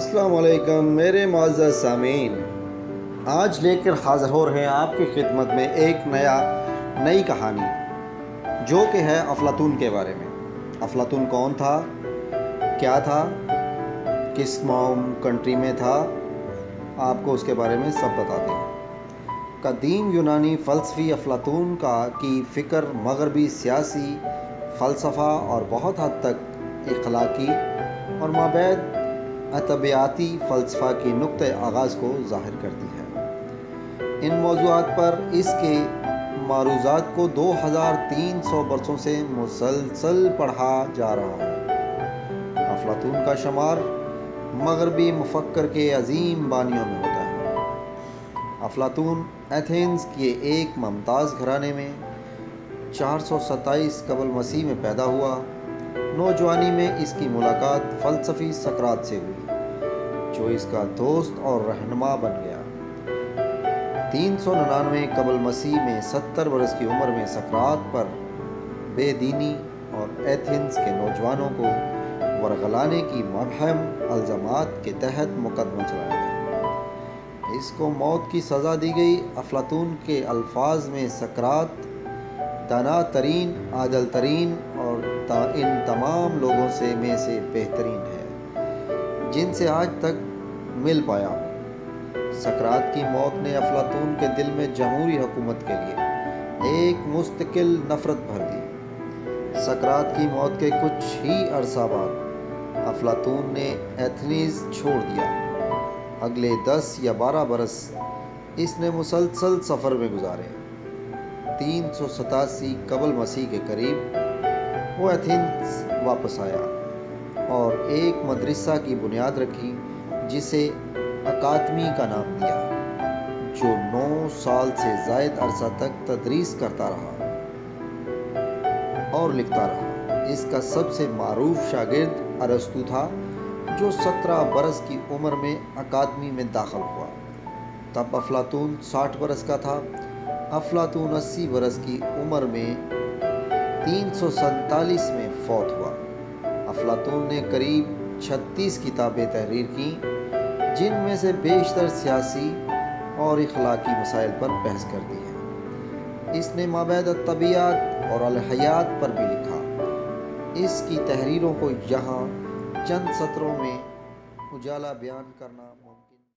السلام علیکم میرے معزز سامعین، آج لے کر حاضر ہو رہے ہیں آپ کی خدمت میں ایک نئی کہانی جو کہ ہے افلاطون کے بارے میں۔ افلاطون کون تھا، کیا تھا، کس کنٹری میں تھا، آپ کو اس کے بارے میں سب بتاتے ہیں۔ قدیم یونانی فلسفی افلاطون کی فکر مغربی سیاسی فلسفہ اور بہت حد تک اخلاقی اور مابعد طبیعیاتی فلسفہ کے نقطۂ آغاز کو ظاہر کرتی ہے۔ ان موضوعات پر اس کے معروضات کو 2300 برسوں سے مسلسل پڑھا جا رہا ہے۔ افلاطون کا شمار مغربی مفکر کے عظیم بانیوں میں ہوتا ہے۔ افلاطون ایتھنز کے ایک ممتاز گھرانے میں 427 قبل مسیح میں پیدا ہوا۔ نوجوانی میں اس کی ملاقات فلسفی سقراط سے ہوئی، جو اس کا دوست اور رہنما بن گیا۔ 399 قبل مسیح میں 70 برس کی عمر میں سقراط پر بے دینی اور ایتھنز کے نوجوانوں کو ورغلانے کی مبہم الزامات کے تحت مقدمہ چلایا گیا۔ اس کو موت کی سزا دی گئی۔ افلاطون کے الفاظ میں سقراط دانا ترین، عادل ترین اور ان تمام لوگوں میں سے بہترین ہے جن سے آج تک مل پایا ہوں۔ سقراط کی موت نے افلاطون کے دل میں جمہوری حکومت کے لیے ایک مستقل نفرت بھر دی۔ سقراط کی موت کے کچھ ہی عرصہ بعد افلاطون نے ایتھنز چھوڑ دیا۔ اگلے 10 یا 12 برس اس نے مسلسل سفر میں گزارے۔ 387 قبل مسیح کے قریب وہ ایتھنز واپس آیا اور ایک مدرسہ کی بنیاد رکھی جسے اکادمی کا نام دیا، جو 9 سال سے زائد عرصہ تک تدریس کرتا رہا اور لکھتا رہا۔ اس کا سب سے معروف شاگرد ارسطو تھا، جو 17 برس کی عمر میں اکادمی میں داخل ہوا۔ تب افلاطون 60 برس کا تھا۔ افلاطون 80 برس کی عمر میں 347 میں فوت ہوا۔ افلاطون نے قریب 36 کتابیں تحریر کیں، جن میں سے بیشتر سیاسی اور اخلاقی مسائل پر بحث کرتی ہیں۔ اس نے مابعد الطبیعیات اور الحیات پر بھی لکھا۔ اس کی تحریروں کو یہاں چند سطروں میں اجالا بیان کرنا